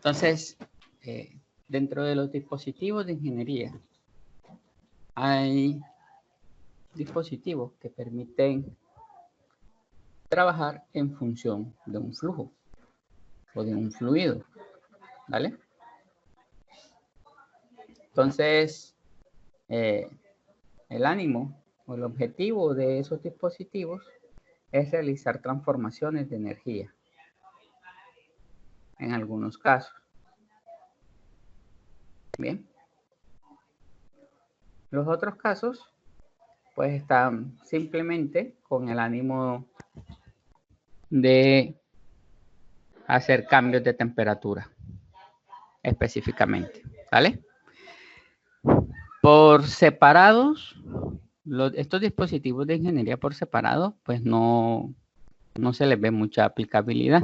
Entonces, dentro de los dispositivos de ingeniería, hay dispositivos que permiten trabajar en función de un flujo o de un fluido, ¿vale? Entonces, el ánimo o el objetivo de esos dispositivos es realizar transformaciones de energía en algunos casos. Bien. Los otros casos, pues están simplemente con el ánimo de hacer cambios de temperatura específicamente, ¿vale? Por separados, estos dispositivos de ingeniería por separado, pues no se les ve mucha aplicabilidad,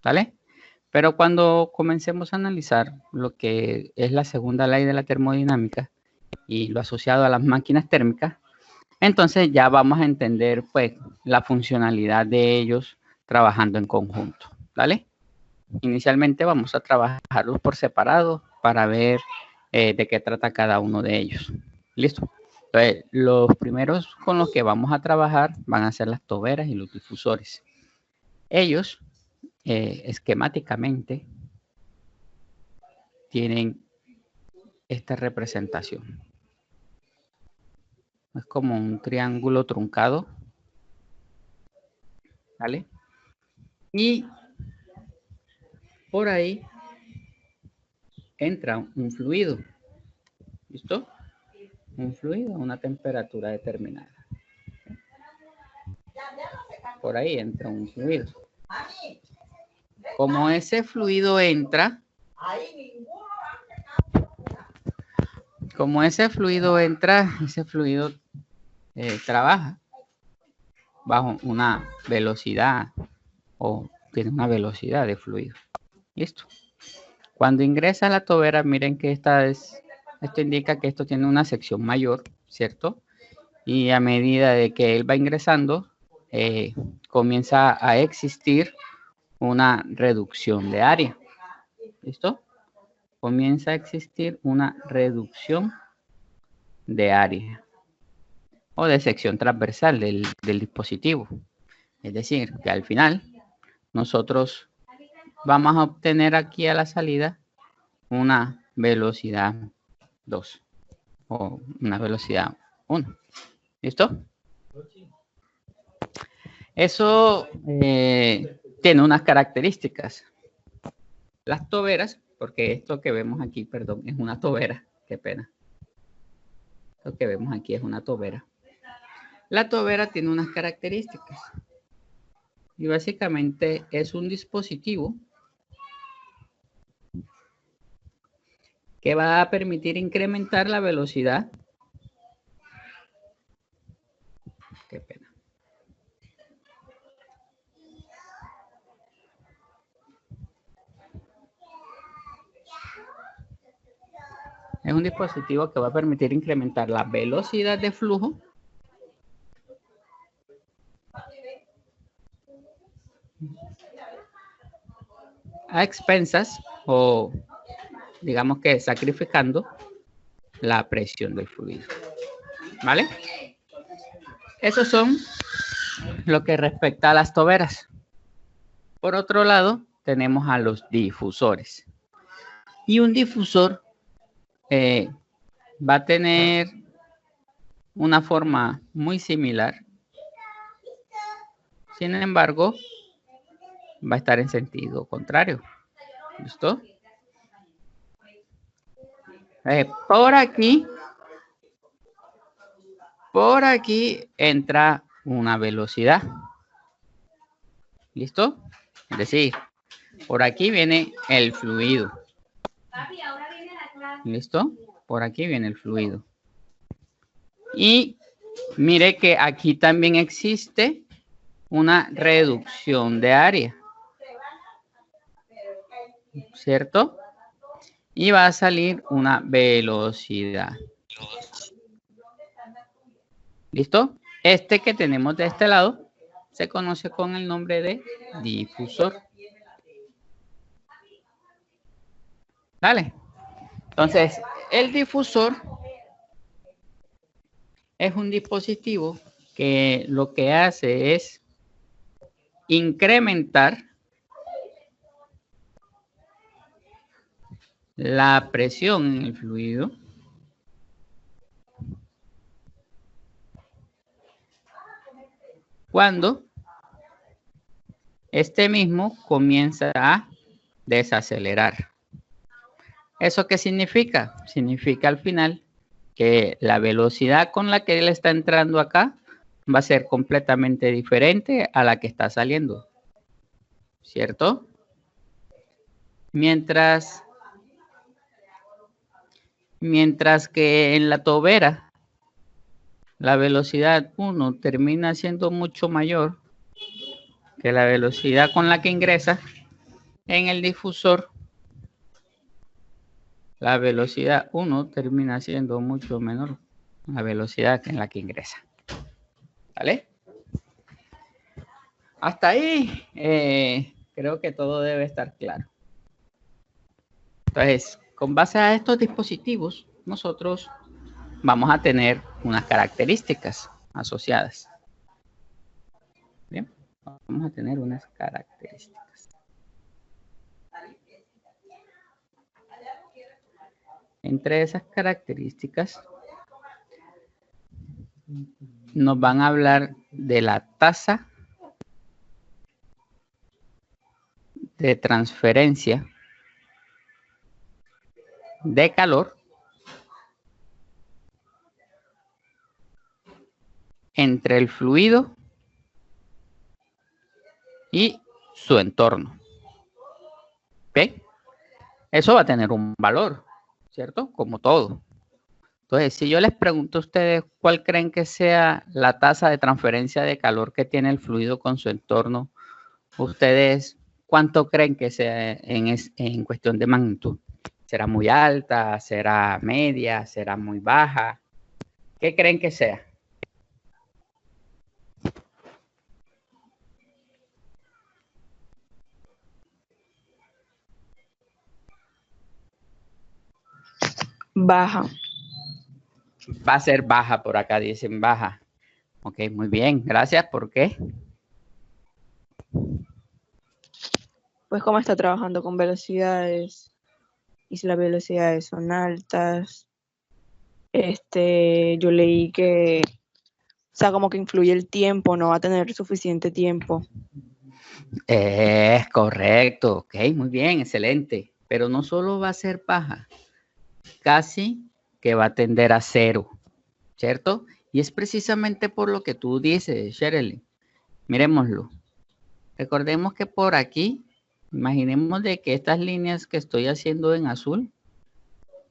¿vale? Pero cuando comencemos a analizar lo que es la segunda ley de la termodinámica y lo asociado a las máquinas térmicas, entonces ya vamos a entender pues la funcionalidad de ellos trabajando en conjunto, ¿vale? Inicialmente vamos a trabajarlos por separado para ver de qué trata cada uno de ellos. ¿Listo? Entonces, los primeros con los que vamos a trabajar van a ser las toberas y los difusores. Ellos, esquemáticamente, tienen esta representación. Es como un triángulo truncado, ¿vale? Y por ahí entra un fluido. ¿Listo? Un fluido a una temperatura determinada. Por ahí entra un fluido. Como ese fluido entra, ese fluido trabaja bajo una velocidad o tiene una velocidad de fluido. Listo. Cuando ingresa a la tobera, miren que esto indica que esto tiene una sección mayor, ¿cierto? Y a medida de que él va ingresando, comienza a existir una reducción de área. ¿Listo? Comienza a existir una reducción de área o de sección transversal del dispositivo. Es decir, que al final nosotros vamos a obtener aquí a la salida una velocidad 2 o una velocidad 1. ¿Listo? Eso tiene unas características. Las toberas, porque esto que vemos aquí, perdón, es una tobera. Qué pena. Lo que vemos aquí es una tobera. La tobera tiene unas características. Y básicamente es un dispositivo que va a permitir incrementar la velocidad. Qué pena. Es un dispositivo que va a permitir incrementar la velocidad de flujo a expensas o digamos que sacrificando la presión del fluido. ¿Vale? Esos son lo que respecta a las toberas. Por otro lado, tenemos a los difusores. Y un difusor va a tener una forma muy similar. Sin embargo, va a estar en sentido contrario. ¿Listo? Por aquí entra una velocidad. ¿Listo? Es decir, por aquí viene el fluido. ¿Listo? Por aquí viene el fluido. Y mire que aquí también existe una reducción de área. ¿Cierto? Y va a salir una velocidad. ¿Listo? Este que tenemos de este lado se conoce con el nombre de difusor. ¿Vale? Entonces, el difusor es un dispositivo que lo que hace es incrementar la presión en el fluido cuando este mismo comienza a desacelerar. ¿Eso qué significa? Significa al final que la velocidad con la que él está entrando acá va a ser completamente diferente a la que está saliendo, ¿cierto? Mientras que en la tobera la velocidad 1 termina siendo mucho mayor que la velocidad con la que ingresa, en el difusor la velocidad 1 termina siendo mucho menor a la velocidad en la que ingresa. ¿Vale? Hasta ahí creo que todo debe estar claro. Entonces, con base a estos dispositivos, nosotros vamos a tener unas características asociadas. Bien, vamos a tener unas características. Entre esas características nos van a hablar de la tasa de transferencia de calor entre el fluido y su entorno. ¿Ok? Eso va a tener un valor, ¿cierto? Como todo. Entonces, si yo les pregunto a ustedes cuál creen que sea la tasa de transferencia de calor que tiene el fluido con su entorno, ustedes, ¿cuánto creen que sea en cuestión de magnitud? ¿Será muy alta? ¿Será media? ¿Será muy baja? ¿Qué creen que sea? Baja. Va a ser baja, por acá dicen baja. Ok, muy bien, gracias. ¿Por qué? Pues como está trabajando con velocidades y si las velocidades son altas, yo leí que, o sea, como que influye el tiempo, no va a tener suficiente tiempo. Es correcto, ok, muy bien, excelente. Pero no solo va a ser baja, casi que va a tender a cero, ¿cierto? Y es precisamente por lo que tú dices, Shirley. Miremoslo. Recordemos que por aquí, imaginemos de que estas líneas que estoy haciendo en azul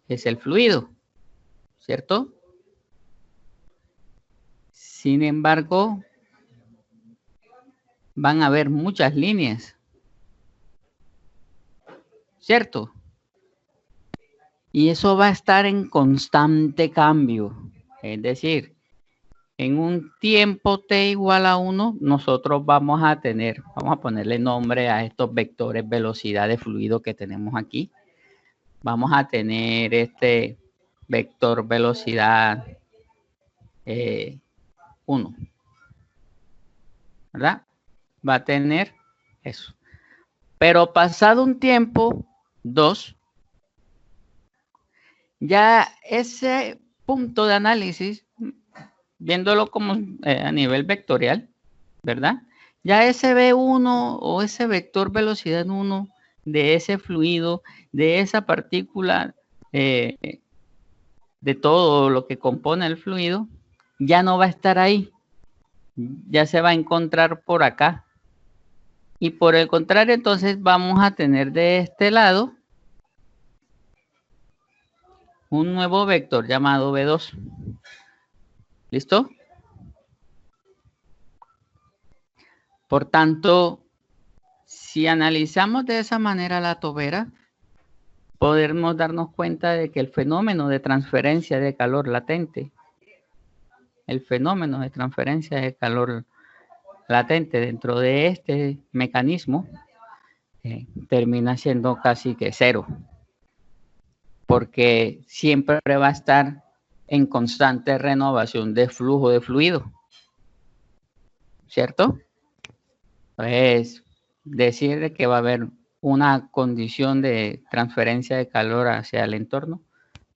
es el fluido, ¿cierto? Sin embargo, van a haber muchas líneas, ¿cierto? Y eso va a estar en constante cambio. Es decir, en un tiempo t igual a 1, nosotros vamos a ponerle nombre a estos vectores velocidad de fluido que tenemos aquí. Vamos a tener este vector velocidad 1, ¿verdad? Va a tener eso. Pero pasado un tiempo, 2, ya ese punto de análisis, viéndolo como a nivel vectorial, ¿verdad? Ya ese V1 o ese vector velocidad 1 de ese fluido, de esa partícula, de todo lo que compone el fluido, ya no va a estar ahí. Ya se va a encontrar por acá. Y por el contrario, entonces vamos a tener de este lado un nuevo vector llamado V2. ¿Listo? Por tanto, si analizamos de esa manera la tobera, podemos darnos cuenta de que el fenómeno de transferencia de calor latente, dentro de este mecanismo termina siendo casi que cero. porque siempre va a estar en constante renovación de flujo de fluido, ¿cierto? Pues decir que va a haber una condición de transferencia de calor hacia el entorno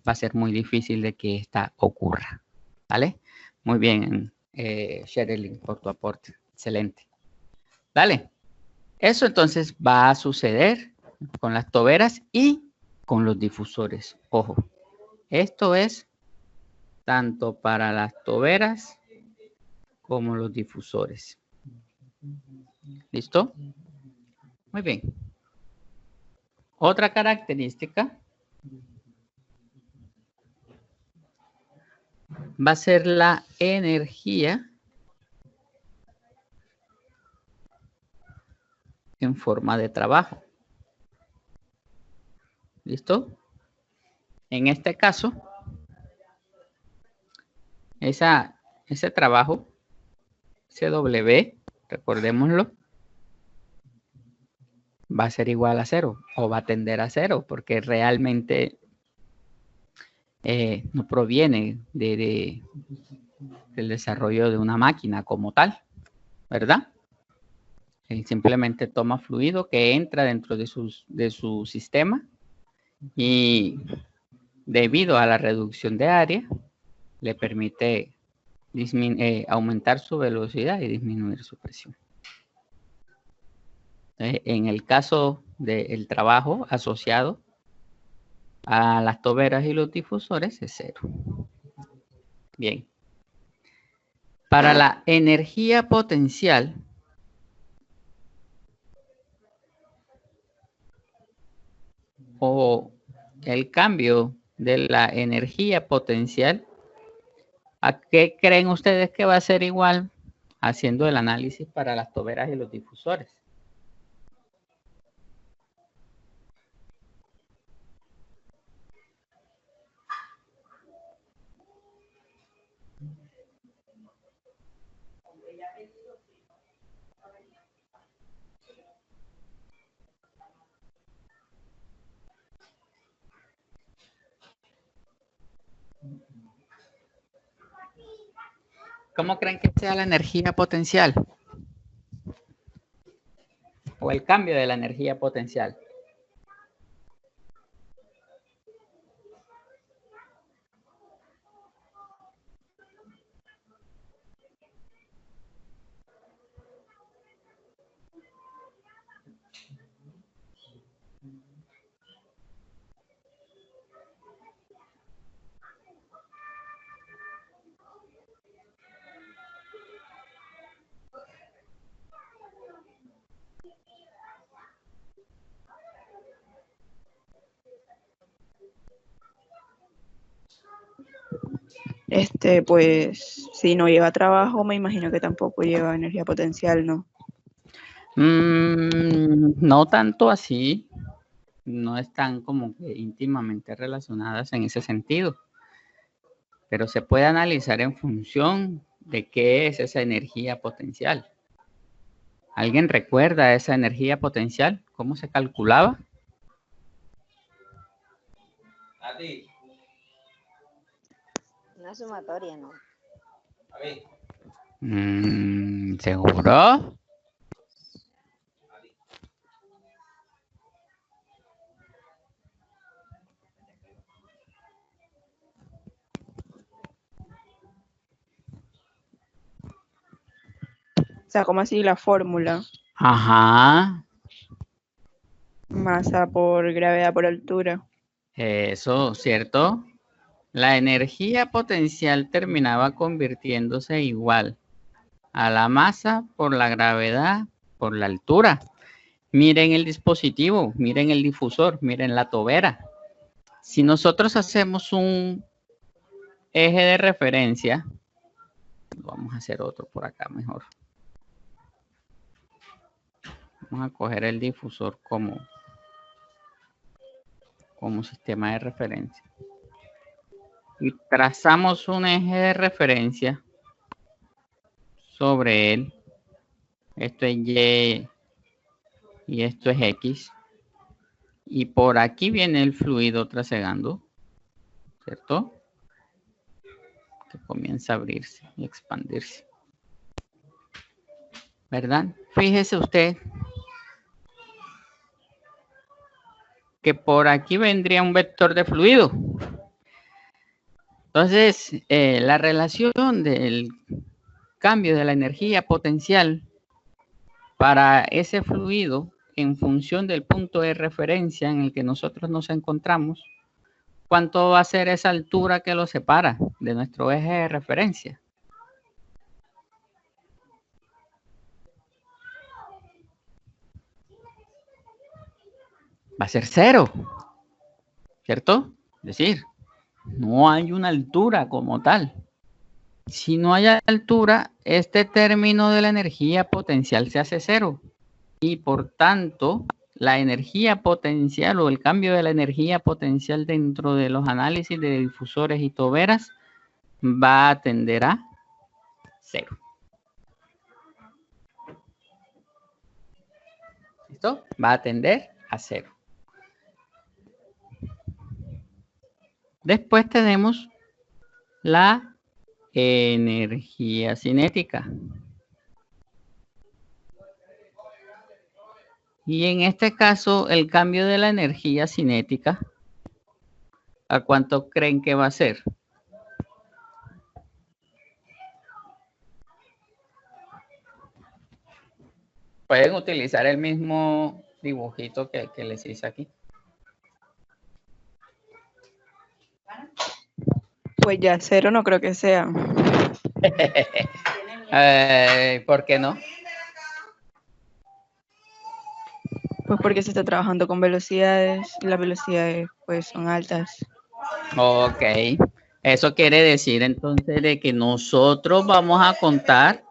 va a ser muy difícil de que esta ocurra, ¿vale? Muy bien, Sherilyn, por tu aporte, excelente. Dale, eso entonces va a suceder con las toberas y con los difusores. Ojo, esto es tanto para las toberas como los difusores. ¿Listo? Muy bien. Otra característica va a ser la energía en forma de trabajo. ¿Listo? En este caso, ese trabajo, CW, recordémoslo, va a ser igual a cero o va a tender a cero porque realmente no proviene del desarrollo de una máquina como tal, ¿verdad? Él simplemente toma fluido que entra dentro de su sistema y debido a la reducción de área le permite aumentar su velocidad y disminuir su presión. En el caso del trabajo asociado a las toberas y los difusores es cero. Bien. Para la energía potencial, o el cambio de la energía potencial, ¿a qué creen ustedes que va a ser igual haciendo el análisis para las toberas y los difusores? ¿Cómo creen que sea la energía potencial? O el cambio de la energía potencial. Pues si no lleva trabajo, me imagino que tampoco lleva energía potencial, ¿no? No tanto así, no están como que íntimamente relacionadas en ese sentido, pero se puede analizar en función de qué es esa energía potencial. ¿Alguien recuerda esa energía potencial? ¿Cómo se calculaba? Una sumatoria, ¿no? ¿Seguro? O sea, como así la fórmula. Ajá. Masa por gravedad por altura. Eso, ¿cierto? La energía potencial terminaba convirtiéndose igual a la masa por la gravedad por la altura. Miren el dispositivo, miren el difusor, miren la tobera. Si nosotros hacemos un eje de referencia, vamos a hacer otro por acá mejor. Vamos a coger el difusor como sistema de referencia. Y trazamos un eje de referencia sobre él. Esto es Y y esto es X. Y por aquí viene el fluido trasegando. ¿cierto? Que comienza a abrirse y expandirse. ¿Verdad? Fíjese usted que por aquí vendría un vector de fluido. Entonces, la relación del cambio de la energía potencial para ese fluido en función del punto de referencia en el que nosotros nos encontramos, ¿cuánto va a ser esa altura que lo separa de nuestro eje de referencia? Va a ser 0, ¿cierto? Es decir, no hay una altura como tal. Si no hay altura, este término de la energía potencial se hace 0. Y por tanto, la energía potencial o el cambio de la energía potencial dentro de los análisis de difusores y toberas va a tender a 0. ¿Listo? Va a tender a 0. Después tenemos la energía cinética. Y en este caso, el cambio de la energía cinética, ¿a cuánto creen que va a ser? Pueden utilizar el mismo dibujito que les hice aquí. Pues ya 0 no creo que sea. ¿Por qué no? Pues porque se está trabajando con velocidades y las velocidades pues son altas. Ok. Eso quiere decir entonces de que nosotros vamos a contar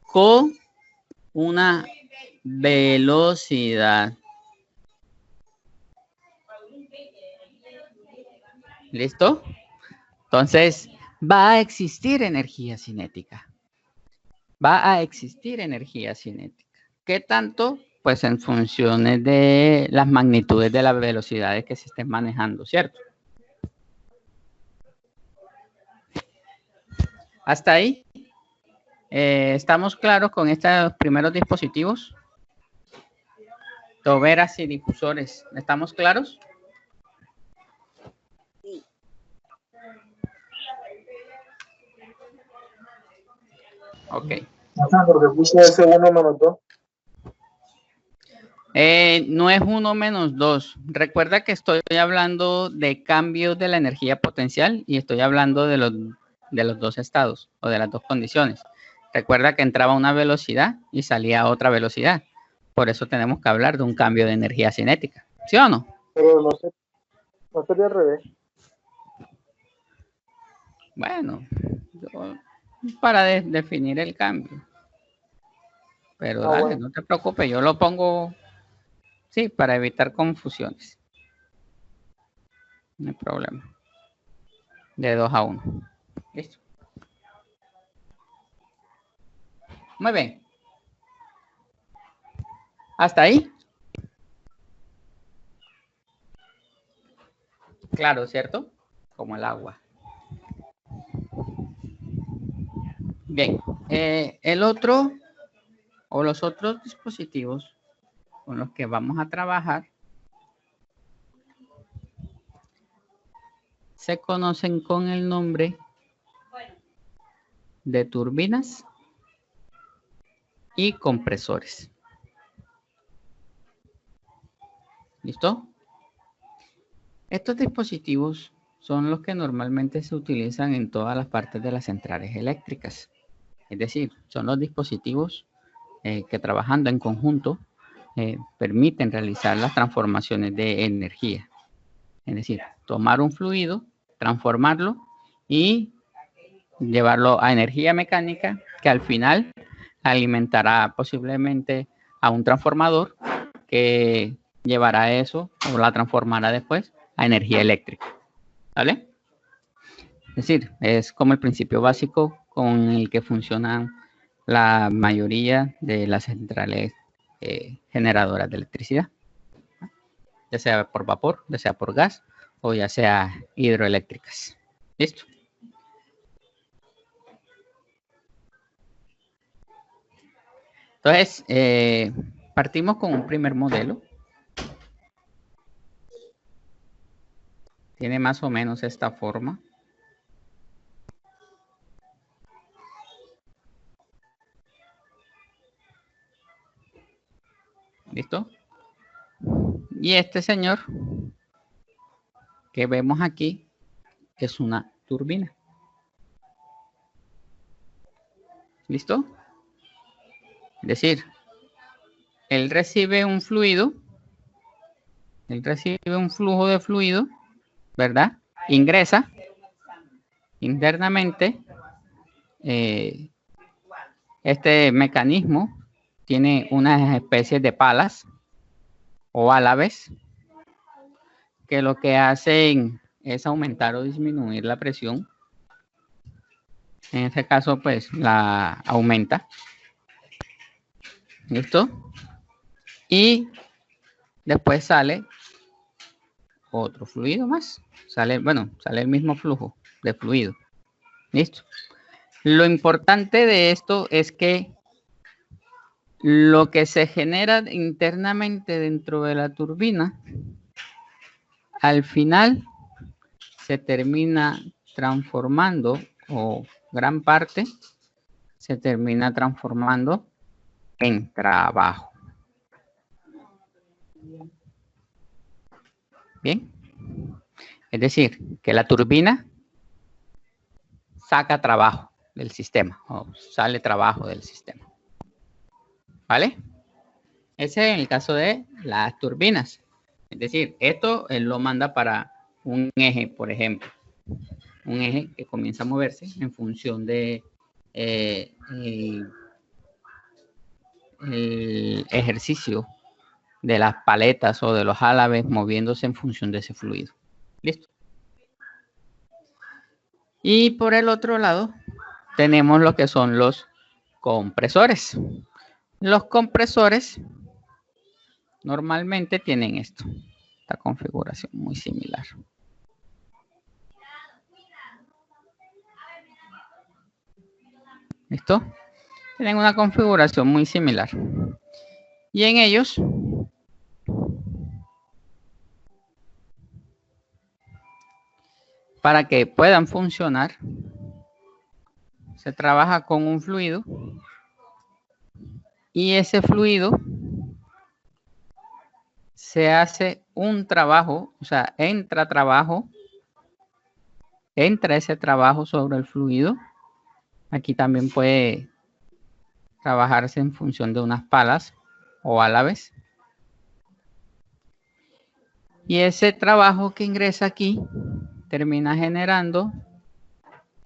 con una velocidad. ¿Listo? Entonces, va a existir energía cinética. Va a existir energía cinética. ¿Qué tanto? Pues en funciones de las magnitudes de las velocidades que se estén manejando, ¿cierto? Hasta ahí. ¿Estamos claros con estos primeros dispositivos? Toberas y difusores. ¿Estamos claros? Sí. Ok. Porque puse ese 1 menos 2. No es 1 menos 2. Recuerda que estoy hablando de cambios de la energía potencial y estoy hablando de los dos estados o de las dos condiciones. Recuerda que entraba una velocidad y salía otra velocidad. Por eso tenemos que hablar de un cambio de energía cinética. ¿Sí o no? Pero no sería al revés. Bueno, para definir el cambio. Pero dale, Bueno. no te preocupes, yo lo pongo, sí, para evitar confusiones. No hay problema. De 2 a 1. Listo. Muy bien. ¿Hasta ahí? Claro, ¿cierto? Como el agua. Bien. El otro o los otros dispositivos con los que vamos a trabajar se conocen con el nombre de turbinas y compresores. ¿Listo? Estos dispositivos son los que normalmente se utilizan en todas las partes de las centrales eléctricas. Es decir, son los dispositivos que trabajando en conjunto permiten realizar las transformaciones de energía. Es decir, tomar un fluido, transformarlo y llevarlo a energía mecánica que al final alimentará posiblemente a un transformador que llevará eso o la transformará después a energía eléctrica. ¿Vale? Es decir, es como el principio básico con el que funcionan la mayoría de las centrales generadoras de electricidad, ya sea por vapor, ya sea por gas o ya sea hidroeléctricas. ¿Listo? Entonces, partimos con un primer modelo. Tiene más o menos esta forma. ¿Listo? Y este señor que vemos aquí es una turbina. ¿Listo? Es decir, él recibe un fluido, él recibe un flujo de fluido, ¿verdad? Ingresa internamente. Este mecanismo tiene unas especies de palas o álabes que lo que hacen es aumentar o disminuir la presión. En este caso, pues la aumenta. ¿Listo? Y después sale otro fluido más. Sale el mismo flujo de fluido. ¿Listo? Lo importante de esto es que lo que se genera internamente dentro de la turbina, al final se termina transformando, o gran parte se termina transformando en trabajo. Bien. Es decir, que la turbina saca trabajo del sistema, o sale trabajo del sistema. ¿Vale? Ese es el caso de las turbinas. Es decir, esto él lo manda para un eje, por ejemplo. Un eje que comienza a moverse en función de el ejercicio de las paletas o de los álabes moviéndose en función de ese fluido. ¿Listo? Y por el otro lado tenemos lo que son los compresores. Los compresores normalmente tienen esta configuración muy similar. ¿Listo? Tienen una configuración muy similar. Y en ellos para que puedan funcionar se trabaja con un fluido y ese fluido se hace un trabajo, o sea, entra ese trabajo sobre el fluido. Aquí también puede trabajarse en función de unas palas o álabes. Y ese trabajo que ingresa aquí termina generando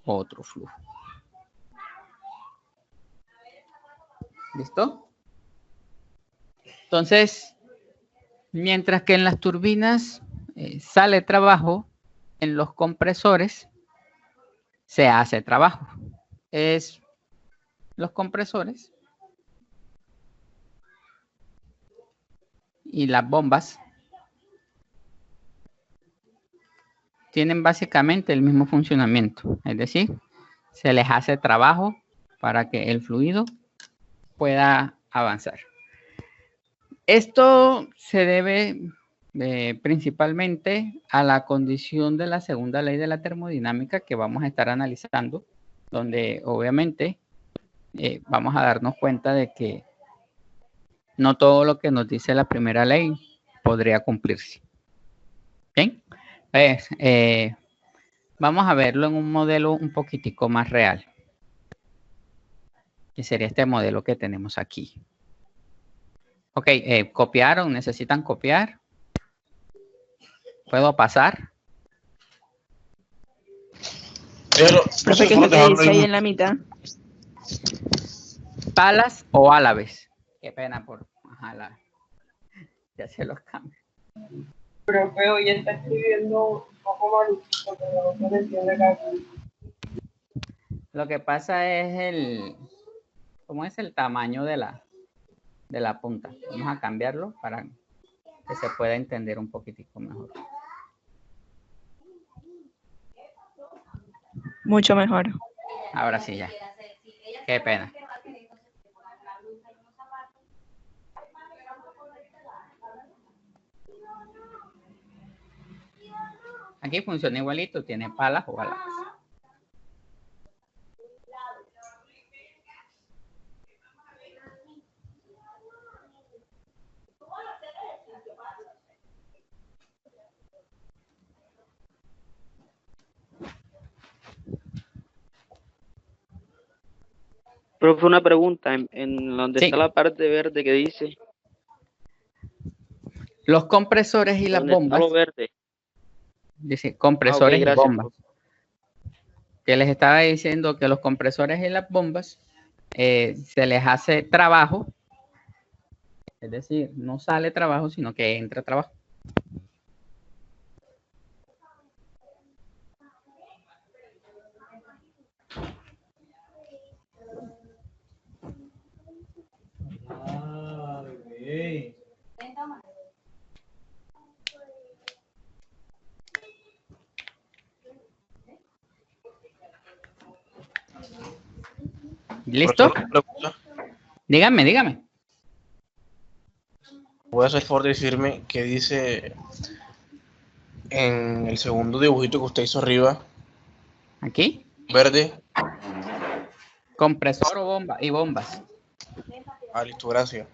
otro flujo. ¿Listo? Entonces, mientras que en las turbinas sale trabajo, en los compresores se hace trabajo. Los compresores y las bombas tienen básicamente el mismo funcionamiento. Es decir, se les hace trabajo para que el fluido pueda avanzar. Esto se debe principalmente a la condición de la segunda ley de la termodinámica que vamos a estar analizando, donde obviamente vamos a darnos cuenta de que no todo lo que nos dice la primera ley podría cumplirse. ¿Bien? Pues, vamos a verlo en un modelo un poquitico más real, que sería este modelo que tenemos aquí. Ok, copiaron, necesitan copiar. ¿Puedo pasar? Pero, profe, ¿qué es lo que dice ahí en la mitad? Palas o álabes. Qué pena por... ya se los cambio. Profe, hoy está escribiendo un poco malito, pero no se le entiende casi. Lo que pasa es ¿cómo es el tamaño de la punta? Vamos a cambiarlo para que se pueda entender un poquitico mejor. Mucho mejor. Ahora sí ya. Qué pena. Aquí funciona igualito, tiene palas o alas. Profe, una pregunta, en donde Sí. está la parte verde que dice, Los compresores y las ¿dónde está bombas, lo verde? dice Ah, ok, compresores y gracias, bombas. profe. Que les estaba diciendo que los compresores y las bombas se les hace trabajo, es decir, no sale trabajo, sino que entra trabajo. ¿Listo? Dígame, dígame. Voy a hacer favor de decirme qué dice en el segundo dibujito que usted hizo arriba, Aquí, verde. compresor o bomba y bombas. Ah, listo, gracias.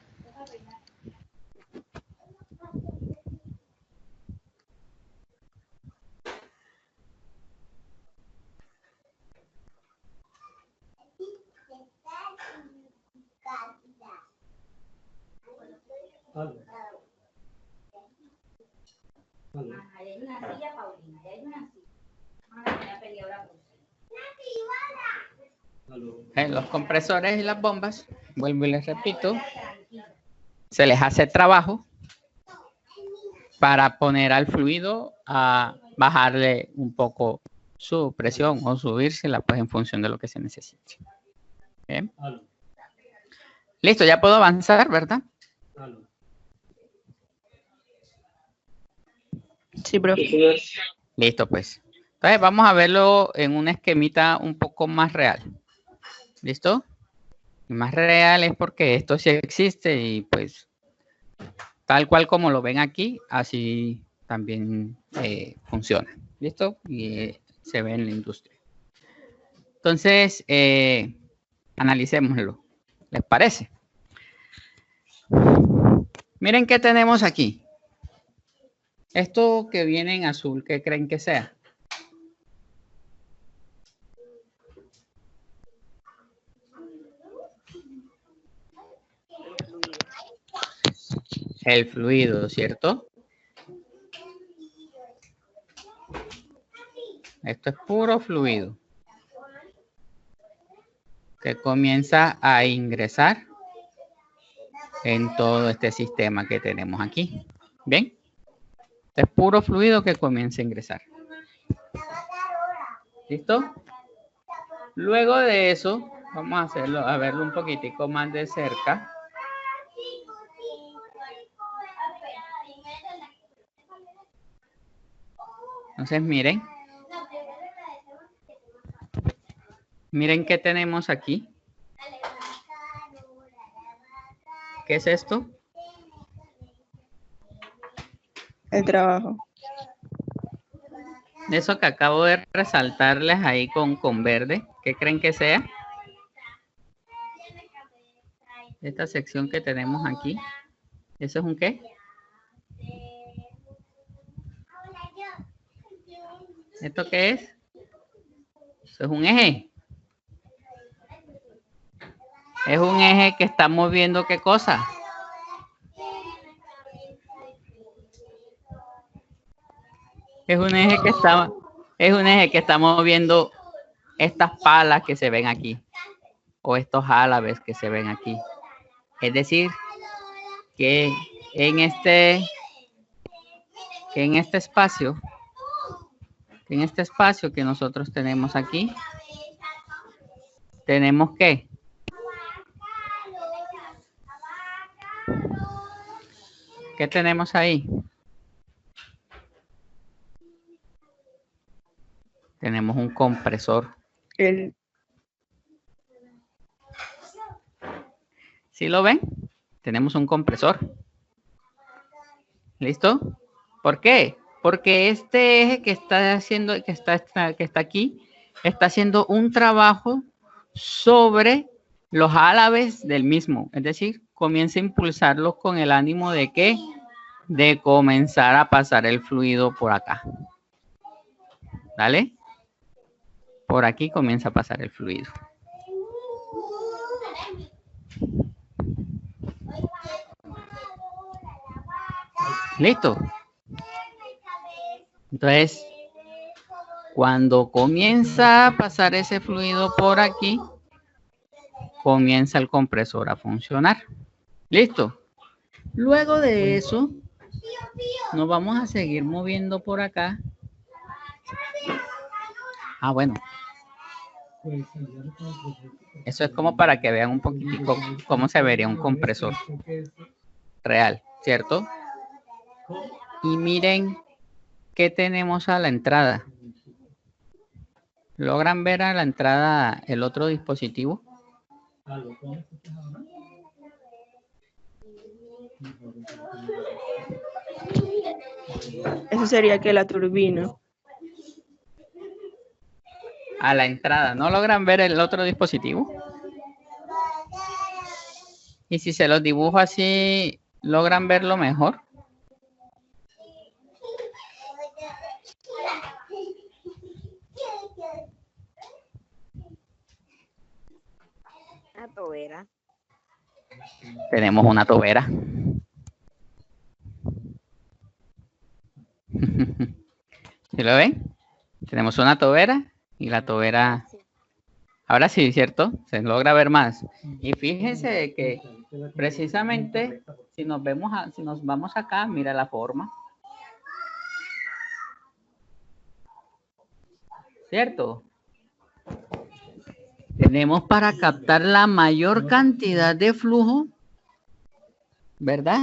Los compresores y las bombas, vuelvo y les repito, se les hace trabajo para poner al fluido a bajarle un poco su presión o subírsela, pues en función de lo que se necesite. Bien. Listo, ya puedo avanzar, ¿verdad? Sí, profe. Listo, pues. Entonces vamos a verlo en un esquemita un poco más real. ¿Listo? Y más real es porque esto sí existe y pues tal cual como lo ven aquí, así también funciona. ¿Listo? Y se ve en la industria. Entonces, analicémoslo. ¿Les parece? Miren qué tenemos aquí. Esto que viene en azul, ¿qué creen que sea? El fluido, ¿cierto? Esto es puro fluido que comienza a ingresar en todo este sistema que tenemos aquí. ¿Bien? Es puro fluido que comienza a ingresar. ¿Listo? Luego de eso, vamos a hacerlo, a verlo un poquitico más de cerca. Entonces, miren. Miren qué tenemos aquí. ¿Qué es esto? El trabajo. Eso que acabo de resaltarles ahí con verde. ¿Qué creen que sea? Esta sección que tenemos aquí. ¿Eso es un qué? ¿Esto qué es? Eso es un eje. Es un eje que está moviendo ¿qué cosa? Es un eje que está moviendo estas palas que se ven aquí. O estos álabes que se ven aquí. Es decir, que en este espacio que nosotros tenemos aquí, tenemos que ¿qué tenemos ahí? Tenemos un compresor El, ¿Sí lo ven? Tenemos un compresor. ¿Listo? ¿Por qué? Porque este eje que está haciendo, que está aquí, está haciendo un trabajo sobre los álabes del mismo. Es decir, comienza a impulsarlo con el ánimo de ¿qué? De comenzar a pasar el fluido por acá. ¿Vale? Por aquí comienza a pasar el fluido. ¿Listo? Entonces, cuando comienza a pasar ese fluido por aquí, comienza el compresor a funcionar. ¿Listo? Luego de eso, nos vamos a seguir moviendo por acá. Ah, bueno. Eso es como para que vean un poquitico cómo se vería un compresor real, ¿cierto? Y miren qué tenemos a la entrada. ¿Logran ver a la entrada el otro dispositivo? eso sería que la turbina. A la entrada. ¿No logran ver el otro dispositivo? Y si se los dibujo así, ¿logran verlo mejor? Una tobera. Tenemos una tobera. ¿Sí lo ven? Tenemos una tobera y la tobera... Ahora sí, ¿cierto? Se logra ver más. Y fíjense que precisamente si nos vamos acá, mira la forma. ¿Cierto? Tenemos para captar la mayor cantidad de flujo, ¿verdad?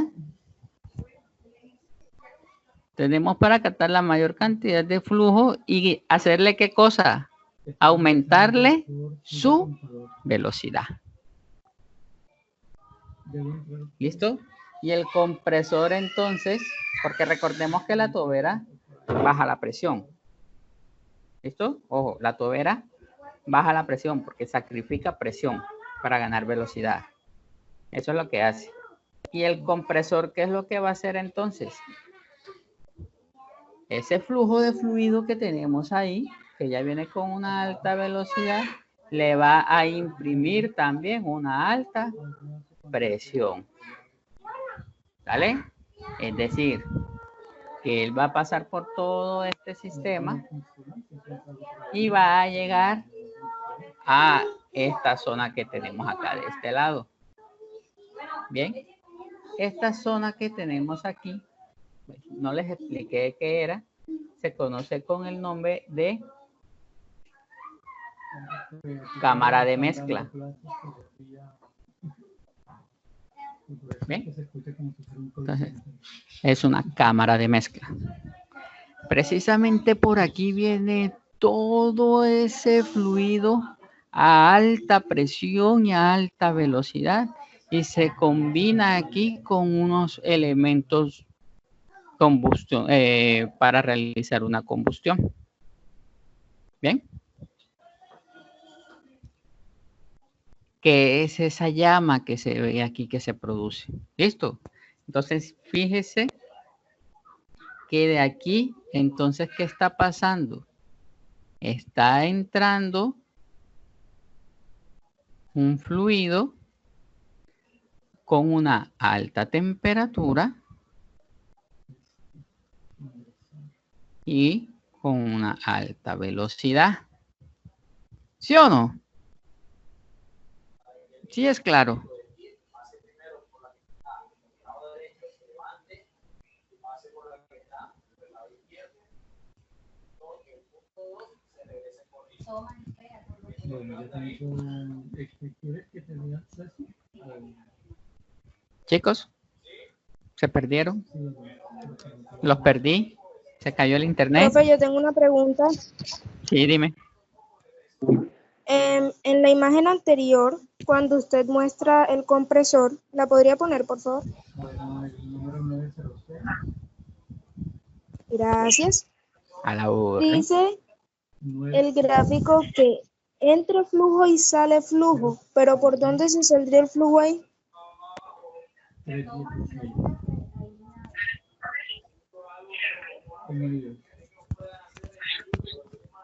Tenemos para captar la mayor cantidad de flujo y hacerle ¿qué cosa? Aumentarle su velocidad. ¿Listo? Y el compresor entonces, porque recordemos que la tobera baja la presión. ¿Listo? Ojo, la tobera baja la presión porque sacrifica presión para ganar velocidad. Eso es lo que hace. Y el compresor, ¿qué es lo que va a hacer entonces? Ese flujo de fluido que tenemos ahí, que ya viene con una alta velocidad, le va a imprimir también una alta presión. ¿Vale? Es decir, que él va a pasar por todo este sistema y va a llegar a esta zona que tenemos acá de este lado. Bien, esta zona que tenemos aquí, no les expliqué qué era, se conoce con el nombre de cámara de mezcla. ¿Bien? Entonces, es una cámara de mezcla. Precisamente por aquí viene todo ese fluido a alta presión y a alta velocidad y se combina aquí con unos elementos combustión, para realizar una combustión. ¿Bien? ¿Qué es esa llama que se ve aquí que se produce? ¿Listo? Entonces, fíjese que de aquí, entonces, ¿qué está pasando? Está entrando un fluido con una alta temperatura y con una alta velocidad. ¿Sí o no? Sí, es claro. Chicos, ¿se perdieron? Los perdí. ¿Se cayó el internet? Profe, yo tengo una pregunta. Sí, dime. En la imagen anterior, cuando usted muestra el compresor, ¿la podría poner, por favor? Gracias. A la orden. Dice el gráfico que entra flujo y sale flujo, pero ¿por dónde se saldría el flujo ahí?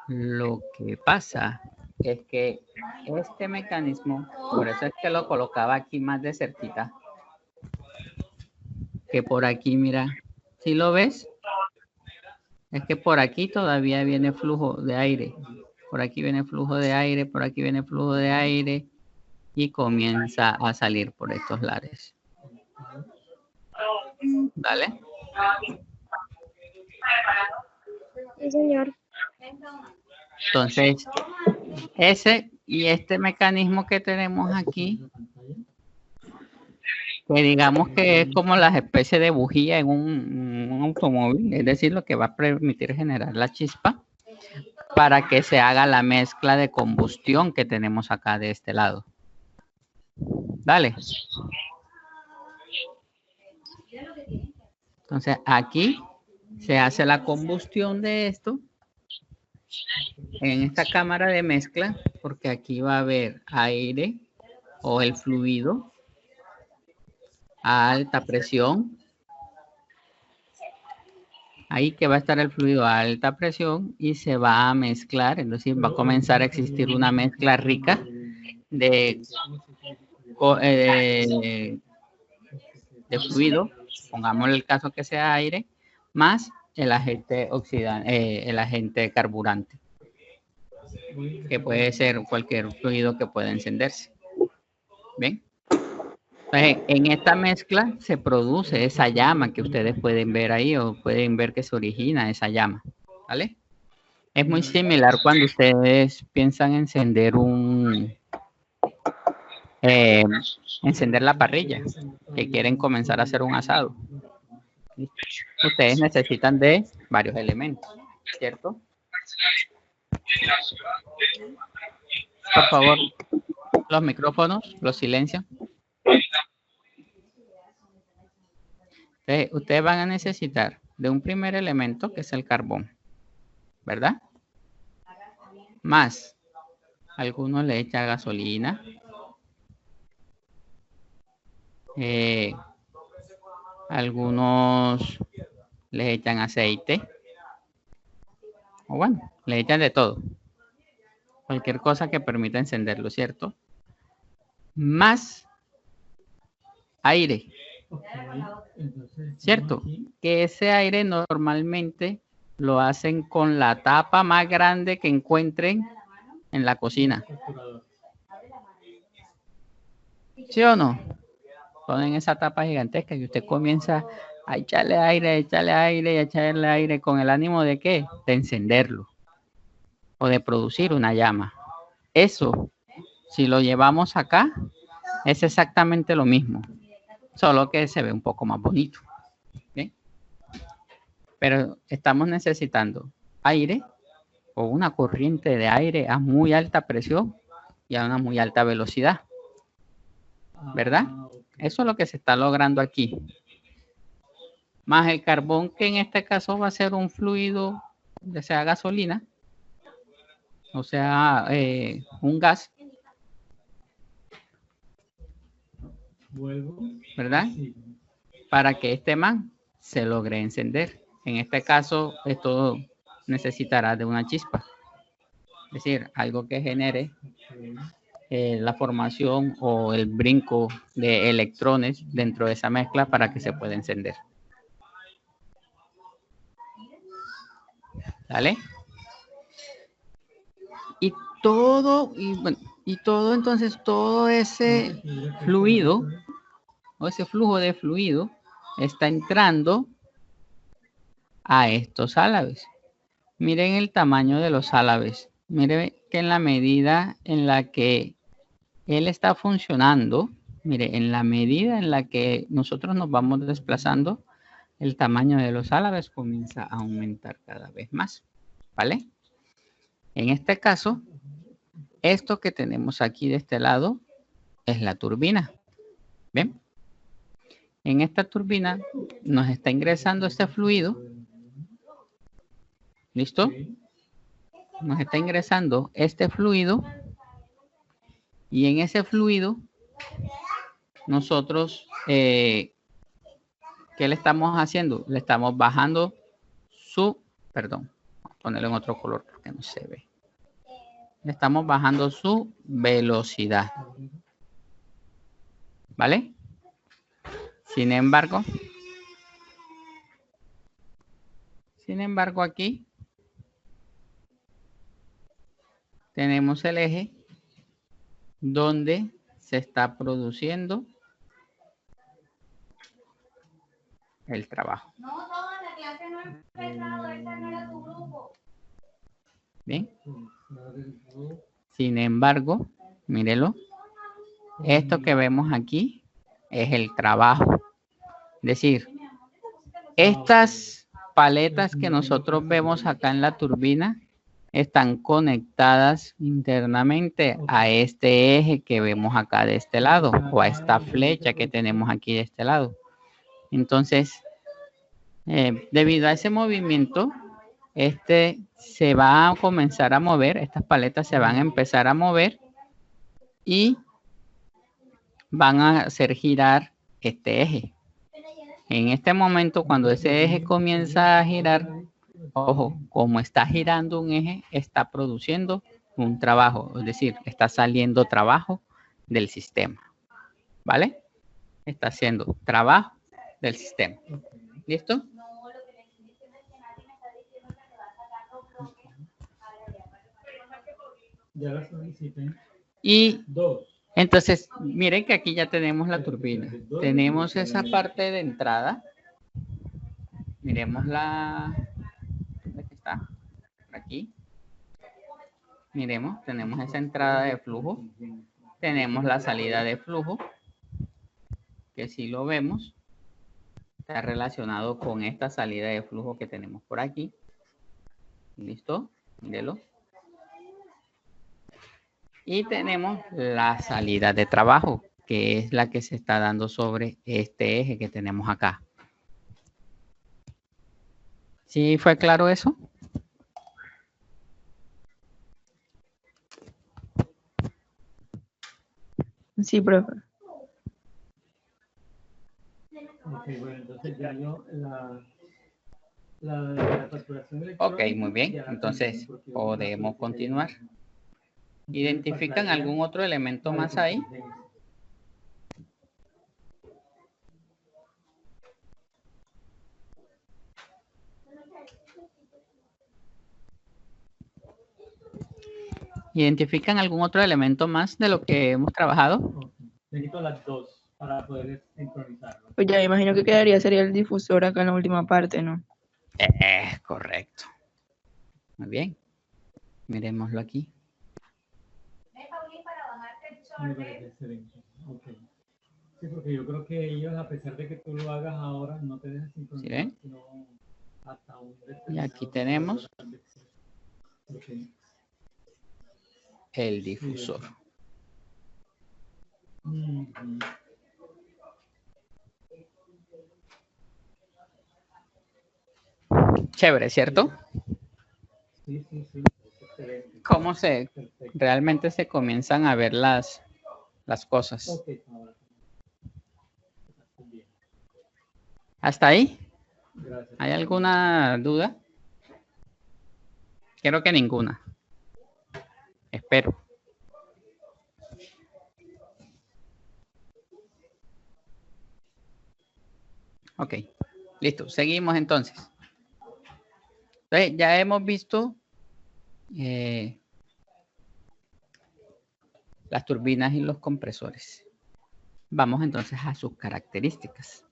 Lo que pasa es que este mecanismo, por eso es que lo colocaba aquí más de cerquita, que por aquí, mira, ¿sí lo ves? Es que por aquí todavía viene flujo de aire. Por aquí viene flujo de aire, por aquí viene flujo de aire y comienza a salir por estos lares. ¿Vale? Sí, señor. Entonces, ese y este mecanismo que tenemos aquí, que digamos que es como las especies de bujía en un automóvil, es decir, lo que va a permitir generar la chispa para que se haga la mezcla de combustión que tenemos acá de este lado. Dale. Entonces, aquí se hace la combustión de esto en esta cámara de mezcla, porque aquí va a haber aire o el fluido a alta presión. Ahí que va a estar el fluido a alta presión y se va a mezclar, es decir, va a comenzar a existir una mezcla rica de fluido, pongamos el caso que sea aire, más el agente oxidante, el agente carburante, que puede ser cualquier fluido que pueda encenderse. ¿Ven? Entonces, en esta mezcla se produce esa llama que ustedes pueden ver ahí o pueden ver que se origina esa llama, ¿vale? Es muy similar cuando ustedes piensan encender encender la parrilla, que quieren comenzar a hacer un asado. Ustedes necesitan de varios elementos, ¿cierto? Por favor, los micrófonos, los silencios. Entonces, ustedes van a necesitar de un primer elemento que es el carbón, ¿verdad? Más, algunos le echan gasolina. Algunos le echan aceite. O bueno, le echan de todo. Cualquier cosa que permita encenderlo, ¿cierto? Más aire. ¿Cierto? Que ese aire normalmente lo hacen con la tapa más grande que encuentren en la cocina. ¿Sí o no? Ponen esa tapa gigantesca y usted comienza a echarle aire y echarle aire con el ánimo de ¿qué? De encenderlo o de producir una llama. Eso, si lo llevamos acá, es exactamente lo mismo, solo que se ve un poco más bonito. ¿Sí? Pero estamos necesitando aire o una corriente de aire a muy alta presión y a una muy alta velocidad, ¿verdad? Eso es lo que se está logrando aquí. Más el carbón, que en este caso va a ser un fluido, ya sea gasolina, o sea, un gas, ¿verdad? Para que este man se logre encender. En este caso, esto necesitará de una chispa. Es decir, algo que genere la formación o el brinco de electrones dentro de esa mezcla para que se pueda encender. ¿Vale? Y todo, entonces, todo ese fluido o ese flujo de fluido está entrando a estos álabes. Miren el tamaño de los álabes. Miren que en la medida en la que él está funcionando, mire, en la medida en la que nosotros nos vamos desplazando, el tamaño de los álabes comienza a aumentar cada vez más, ¿vale? En este caso, esto que tenemos aquí de este lado es la turbina. ¿Ven? En esta turbina nos está ingresando este fluido. ¿Listo? Nos está ingresando este fluido. Y en ese fluido, nosotros, ¿qué le estamos haciendo? Le estamos bajando perdón, vamos a ponerlo en otro color porque no se ve. Le estamos bajando su velocidad. ¿Vale? Sin embargo, aquí tenemos el eje donde se está produciendo el trabajo. Bien. Sin embargo, mírelo. Esto que vemos aquí es el trabajo. Es decir, estas paletas que nosotros vemos acá en la turbina están conectadas internamente a este eje que vemos acá de este lado o a esta flecha que tenemos aquí de este lado. Entonces, debido a ese movimiento, se va a comenzar a mover, estas paletas se van a empezar a mover y van a hacer girar este eje. En este momento, cuando ese eje comienza a girar, ojo, como está girando un eje, está produciendo un trabajo, es decir, está saliendo trabajo del sistema, ¿vale? Está haciendo trabajo del sistema. ¿Listo? Y entonces, miren que aquí ya tenemos la turbina. Tenemos esa parte de entrada. Miremos ¿dónde está? Por aquí. Miremos, tenemos esa entrada de flujo. Tenemos la salida de flujo, que si lo vemos, está relacionado con esta salida de flujo que tenemos por aquí. ¿Listo? Mírelo. Y tenemos la salida de trabajo, que es la que se está dando sobre este eje que tenemos acá. ¿Sí fue claro eso? Sí, profe. Ok, bueno, entonces ya yo la facturación electrónica. Ok, muy bien. Entonces, podemos continuar. ¿Identifican algún otro elemento más ahí? ¿Identifican algún otro elemento más de lo que hemos trabajado? Necesito las dos para poder sincronizarlo. Pues ya me imagino que sería el difusor acá en la última parte, ¿no? Es correcto. Muy bien. Miremoslo aquí. Me parece excelente. Ok. Sí, porque yo creo que ellos, a pesar de que tú lo hagas ahora, no te dejan sincronizar. ¿Sí ven? Sino hasta un Y aquí tenemos okay. el difusor. Chévere, ¿cierto? Sí, sí, sí. Excelente. ¿Cómo Perfecto. realmente se comienzan a ver las cosas? Ok, ahora. Bien. ¿Hasta ahí? Gracias. ¿Hay alguna duda? Creo que ninguna. Espero. Ok, listo. Seguimos entonces. Entonces, ya hemos visto las turbinas y los compresores. Vamos entonces a sus características.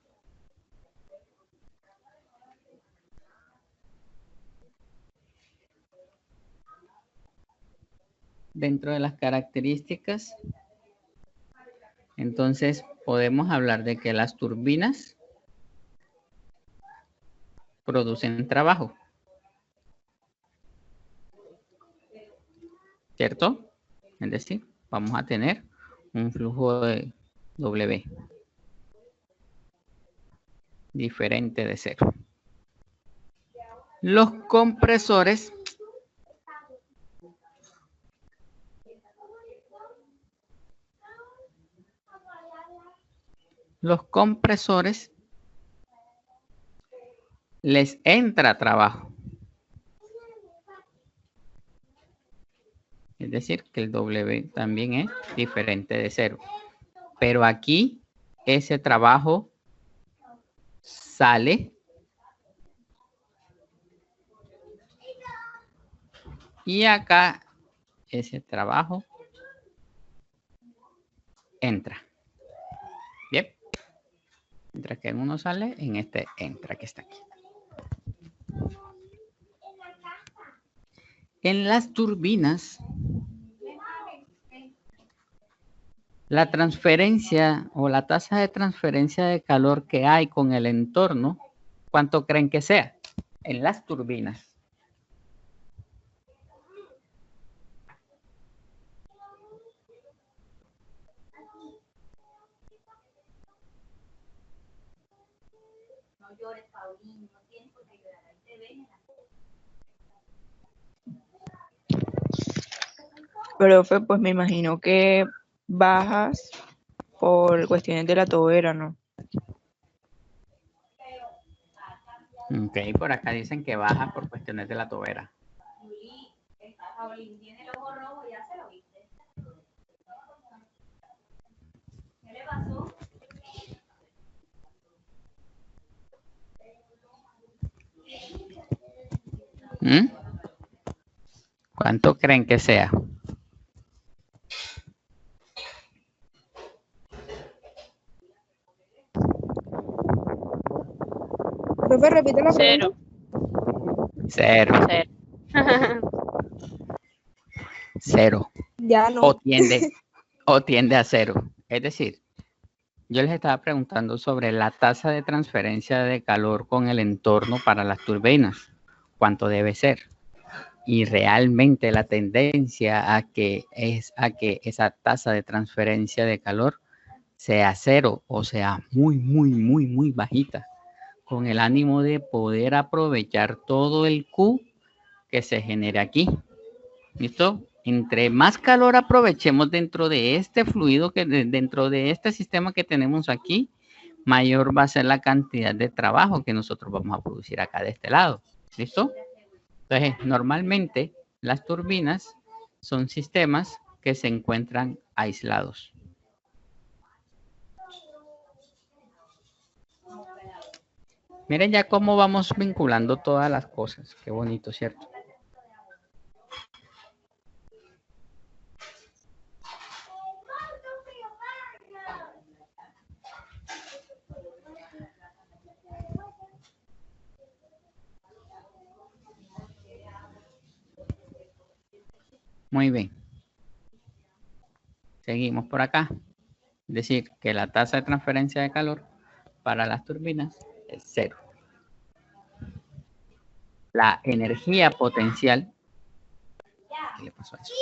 Dentro de las características, entonces podemos hablar de que las turbinas producen trabajo. ¿Cierto? Es decir, vamos a tener un flujo de W diferente de cero. Los compresores les entra trabajo. Es decir, que el W también es diferente de cero. Pero aquí ese trabajo sale y acá ese trabajo entra. Bien. Mientras que en uno sale, en este entra, que está aquí. En las turbinas, la transferencia o la tasa de transferencia de calor que hay con el entorno, ¿cuánto creen que sea? En las turbinas. Profe, pues me imagino que bajas por cuestiones de la tobera, ¿no? Ok, por acá dicen que baja por cuestiones de la tobera. ¿Mm? ¿Cuánto creen que sea? Profe, repite la pregunta. Cero. Cero. Ya no. O tiende a cero. Es decir, yo les estaba preguntando sobre la tasa de transferencia de calor con el entorno para las turbinas. ¿Cuánto debe ser? Y realmente la tendencia a que esa tasa de transferencia de calor sea cero o sea muy bajita, con el ánimo de poder aprovechar todo el Q que se genere aquí. ¿Listo? Entre más calor aprovechemos dentro de este fluido, dentro de este sistema que tenemos aquí, mayor va a ser la cantidad de trabajo que nosotros vamos a producir acá de este lado. ¿Listo? Entonces, normalmente las turbinas son sistemas que se encuentran aislados. Miren ya cómo vamos vinculando todas las cosas. Qué bonito, ¿cierto? Muy bien. Seguimos por acá. Es decir, que la tasa de transferencia de calor para las turbinas es cero. La energía potencial. ¿Qué le pasó a eso?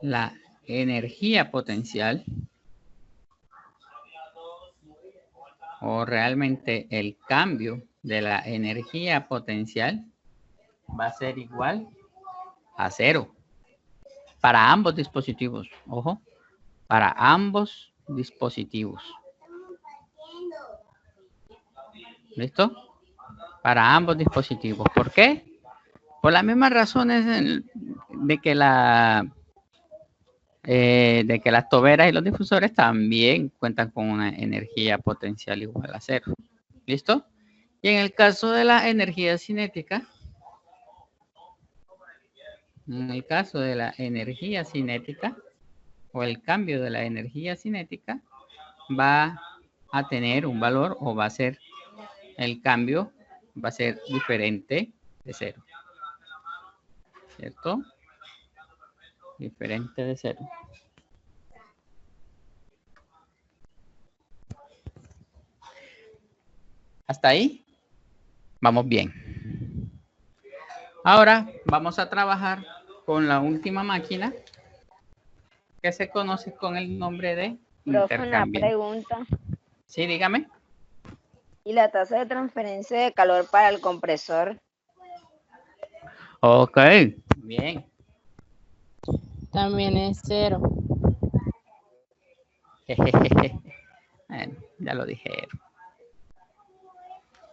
La energía potencial, o realmente el cambio de la energía potencial, va a ser igual a cero para ambos dispositivos. Ojo, para ambos dispositivos. ¿Listo? Para ambos dispositivos. ¿Por qué? Por las mismas razones de que las toberas y los difusores también cuentan con una energía potencial igual a cero. ¿Listo? Y en el caso de la energía cinética, o el cambio de la energía cinética va a tener un valor, o va a ser el cambio, va a ser diferente de cero. ¿Cierto? Diferente de cero. ¿Hasta ahí? Vamos bien. Ahora vamos a trabajar con la última máquina que se conoce con el nombre de Profe, una intercambio. pregunta. Sí, dígame. ¿Y la tasa de transferencia de calor para el compresor? Ok, bien. También es 0. Bueno, ya lo dije.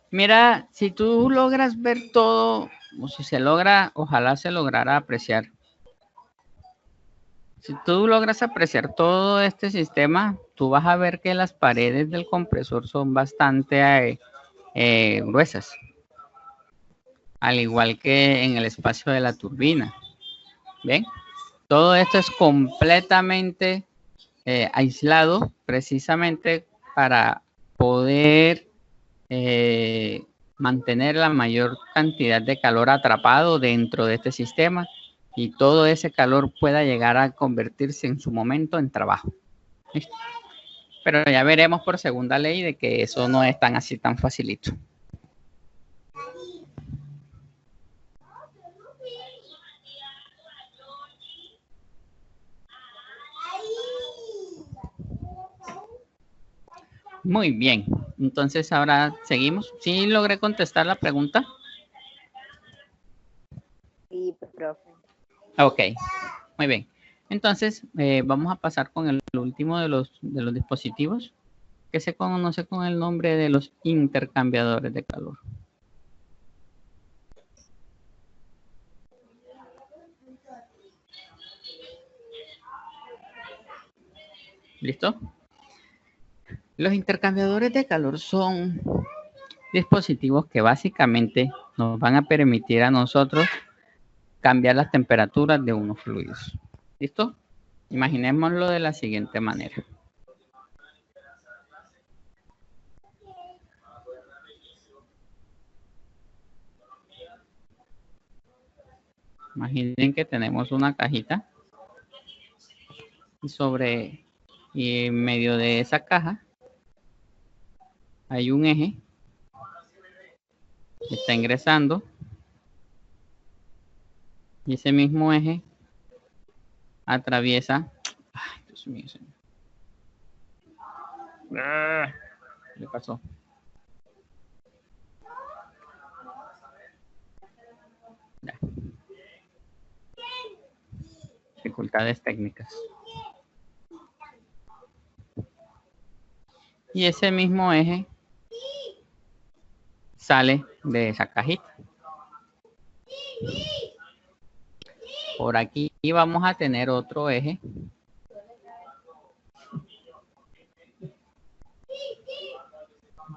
Mira, si tú logras ver todo, o si se logra, ojalá se lograra apreciar. Si tú logras apreciar todo este sistema, tú vas a ver que las paredes del compresor son bastante gruesas, al igual que en el espacio de la turbina. ¿Bien? Todo esto es completamente aislado, precisamente para poder mantener la mayor cantidad de calor atrapado dentro de este sistema y todo ese calor pueda llegar a convertirse en su momento en trabajo. ¿Listo? Pero ya veremos por segunda ley de que eso no es tan así tan facilito. Muy bien, entonces ahora seguimos. ¿Sí logré contestar la pregunta? Sí, profe. Ok, muy bien. Entonces vamos a pasar con el último de los dispositivos que se conoce con el nombre de los intercambiadores de calor. ¿Listo? Los intercambiadores de calor son dispositivos que básicamente nos van a permitir a nosotros cambiar las temperaturas de unos fluidos. ¿Listo? Imaginémoslo de la siguiente manera. Imaginen que tenemos una cajita y en medio de esa caja hay un eje que está ingresando y ese mismo eje atraviesa. Ay, Dios mío, señor. ¿Qué le pasó? Ya. Dificultades técnicas. Y ese mismo eje sale de esa cajita. Por aquí vamos a tener otro eje.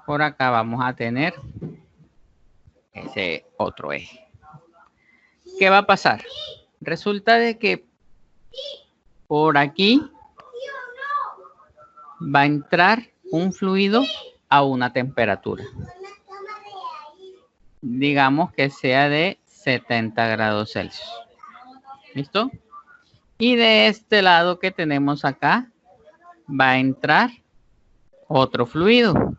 Por acá vamos a tener ese otro eje. ¿Qué va a pasar? Resulta de que por aquí va a entrar un fluido a una temperatura. Digamos que sea de 70 grados Celsius. ¿Listo? Y de este lado que tenemos acá va a entrar otro fluido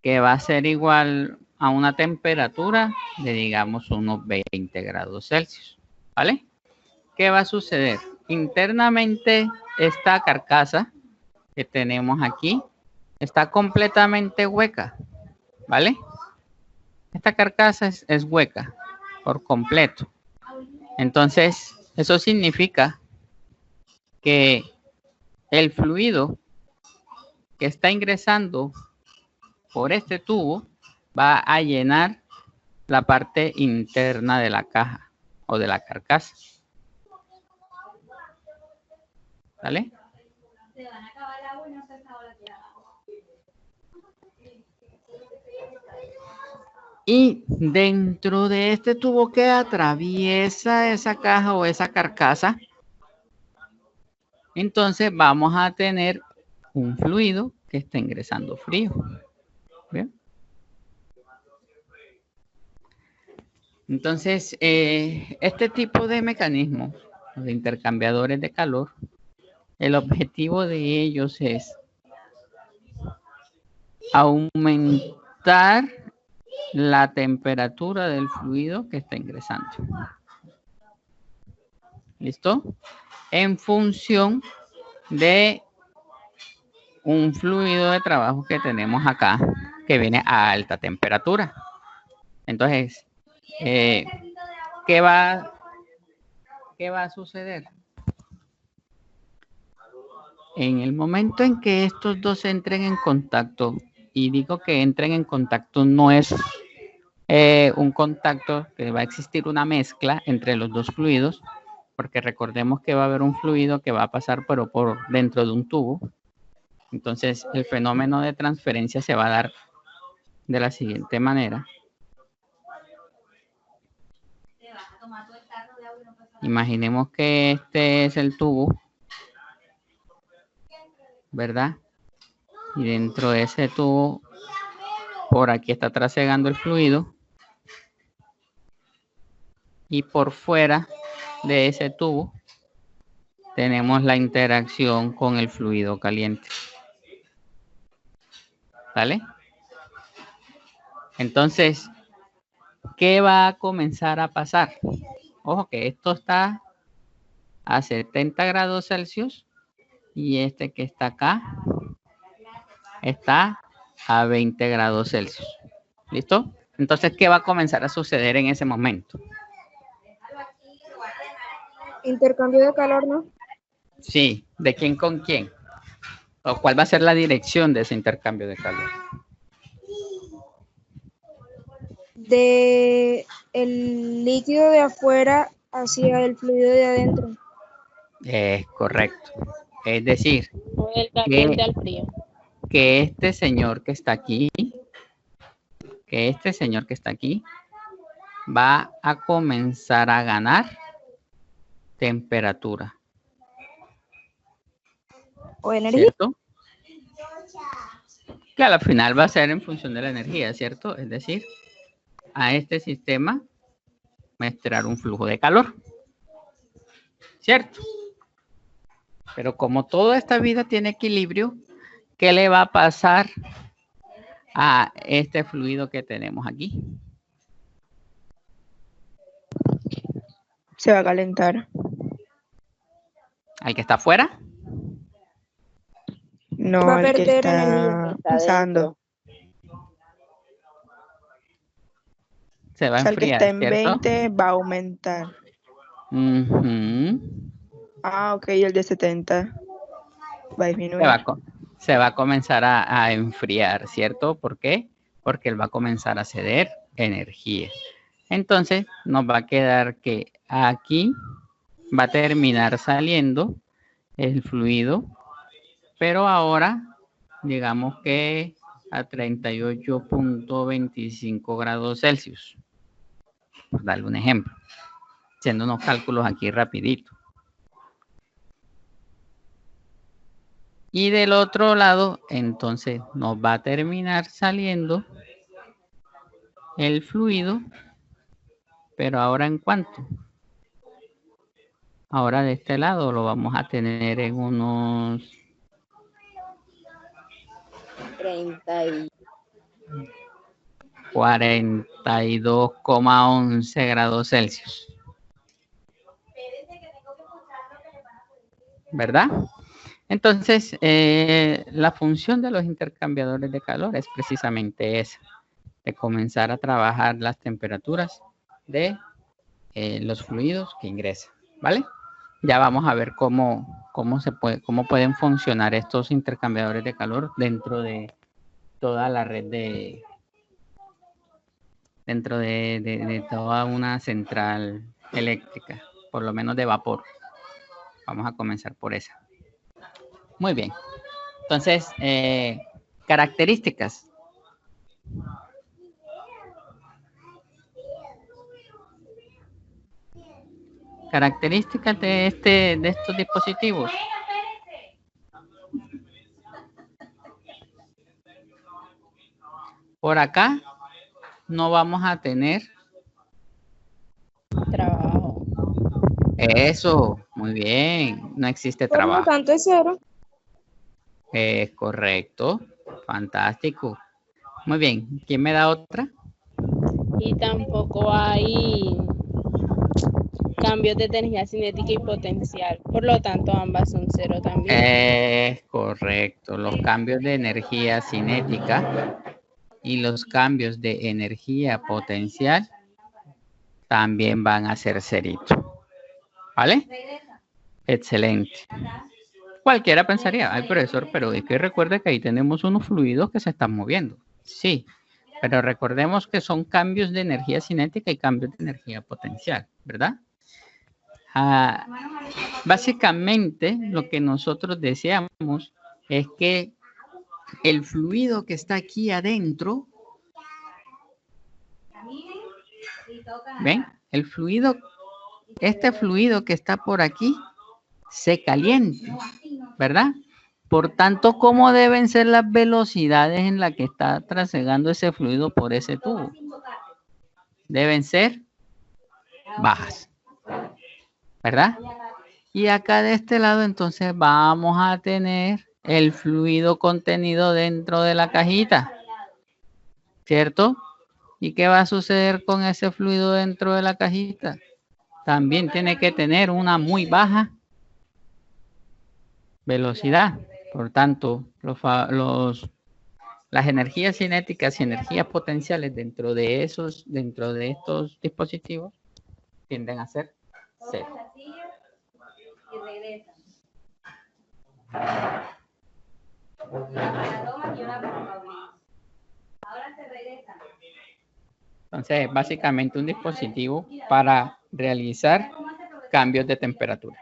que va a ser igual a una temperatura de, digamos, unos 20 grados Celsius. ¿Vale? ¿Qué va a suceder? Internamente esta carcasa que tenemos aquí está completamente hueca. ¿Vale? Esta carcasa es hueca por completo. Entonces, eso significa que el fluido que está ingresando por este tubo va a llenar la parte interna de la caja o de la carcasa. ¿Vale? Y dentro de este tubo que atraviesa esa caja o esa carcasa, entonces vamos a tener un fluido que está ingresando frío. ¿Bien? Entonces, este tipo de mecanismos de intercambiadores de calor, el objetivo de ellos es ajustar la temperatura del fluido que está ingresando. ¿Listo? En función de un fluido de trabajo que tenemos acá, que viene a alta temperatura. Entonces, ¿qué va a suceder? En el momento en que estos dos entren en contacto, y digo que entren en contacto, no es un contacto que va a existir una mezcla entre los dos fluidos, porque recordemos que va a haber un fluido que va a pasar pero por dentro de un tubo. Entonces, el fenómeno de transferencia se va a dar de la siguiente manera. Imaginemos que este es el tubo, ¿verdad? Y dentro de ese tubo, por aquí está trasegando el fluido. Y por fuera de ese tubo tenemos la interacción con el fluido caliente. ¿Vale? Entonces, ¿qué va a comenzar a pasar? Ojo que esto está a 70 grados Celsius y este que está acá está a 20 grados Celsius. ¿Listo? Entonces, ¿qué va a comenzar a suceder en ese momento? Intercambio de calor, ¿no? Sí, ¿de quién con quién? ¿O cuál va a ser la dirección de ese intercambio de calor? De el líquido de afuera hacia el fluido de adentro. Es correcto. Es decir, Del caliente al frío. que este señor que está aquí, va a comenzar a ganar temperatura. ¿O energía? ¿Cierto? Que al final va a ser en función de la energía, ¿cierto? Es decir, a este sistema va a entrar un flujo de calor. ¿Cierto? Pero como toda esta vida tiene equilibrio, ¿qué le va a pasar a este fluido que tenemos aquí? Se va a calentar. ¿Al que está afuera? No, Va a el que perder está energía. pasando. Se va a O sea, el que enfriar, está en ¿cierto? 20 va a aumentar. Ujú. Ah, ok, el de 70 va a disminuir. Se va a comenzar a enfriar, ¿cierto? ¿Por qué? Porque él va a comenzar a ceder energía. Entonces, nos va a quedar que aquí va a terminar saliendo el fluido, pero ahora, digamos que a 38.25 grados Celsius. Por darle un ejemplo. Haciendo unos cálculos aquí rapidito. Y del otro lado, entonces, nos va a terminar saliendo el fluido, pero ahora ¿en cuánto? Ahora de este lado lo vamos a tener en unos 42,11 grados Celsius. ¿Verdad? Entonces, la función de los intercambiadores de calor es precisamente esa, de comenzar a trabajar las temperaturas de los fluidos que ingresan, ¿vale? Ya vamos a ver cómo pueden funcionar estos intercambiadores de calor dentro de toda la red dentro de toda una central eléctrica, por lo menos de vapor. Vamos a comenzar por esa. Muy bien. Entonces, características. Características de estos dispositivos. Por acá no vamos a tener Trabajo. eso. Muy bien. No existe Por lo trabajo. tanto, es cero. Es correcto. Fantástico. Muy bien. ¿Quién me da otra? Y tampoco hay cambios de energía cinética y potencial. Por lo tanto, ambas son cero también. Es correcto. Los cambios de energía cinética y los cambios de energía potencial también van a ser cerito. ¿Vale? Excelente. Cualquiera pensaría, ay profesor, pero es que recuerde que ahí tenemos unos fluidos que se están moviendo. Sí, pero recordemos que son cambios de energía cinética y cambios de energía potencial, ¿verdad? Básicamente lo que nosotros deseamos es que el fluido que está aquí adentro, ¿ven? El fluido, este fluido que está por aquí, se caliente, ¿verdad? Por tanto, ¿cómo deben ser las velocidades en las que está trasegando ese fluido por ese tubo? Deben ser bajas, ¿verdad? Y acá de este lado, entonces, vamos a tener el fluido contenido dentro de la cajita, ¿cierto? ¿Y qué va a suceder con ese fluido dentro de la cajita? También tiene que tener una muy baja velocidad. Por tanto, las energías cinéticas y energías potenciales dentro de estos dispositivos tienden a ser cero. Entonces, básicamente un dispositivo para realizar cambios de temperatura.